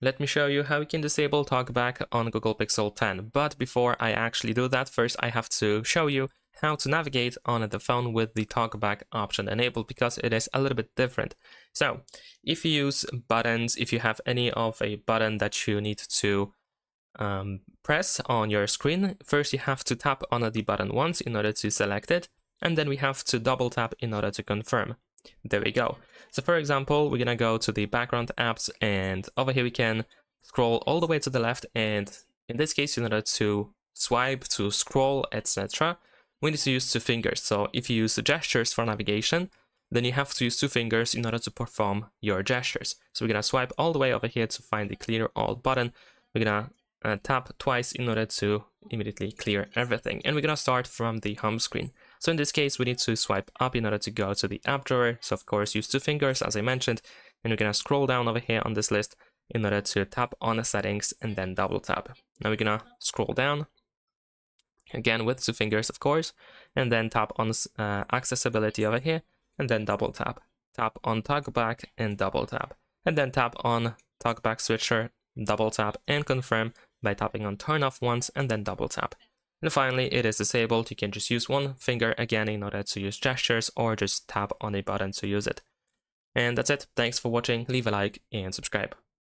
Let me show you how you can disable TalkBack on Google Pixel 10. But before I actually do that, first I have to show you how to navigate on the phone with the TalkBack option enabled, because it is a little bit different. So if you use buttons, if you have any of a button that you need to press on your screen, first you have to tap on the button once in order to select it, and then we have to double tap in order to confirm. There we go. So for example, we're gonna go to the background apps, and over here we can scroll all the way to the left, and in this case, in order to swipe, to scroll, etc., we need to use two fingers. So if you use the gestures for navigation, then you have to use two fingers in order to perform your gestures. So we're gonna swipe all the way over here to find the clear all button. We're gonna tap twice in order to immediately clear everything, and we're gonna start from the home screen. So in this case, we need to swipe up in order to go to the app drawer. So of course, use two fingers as I mentioned, and we're gonna scroll down over here on this list in order to tap on the settings and then double tap. Now we're gonna scroll down again with two fingers, of course, and then tap on accessibility over here, and then double tap. Tap on TalkBack and double tap, and then tap on TalkBack switcher, double tap, and confirm by tapping on turn off once and then double tap. And finally, it is disabled. You can just use one finger again in order to use gestures, or just tap on a button to use it. And that's it. Thanks for watching. Leave a like and subscribe.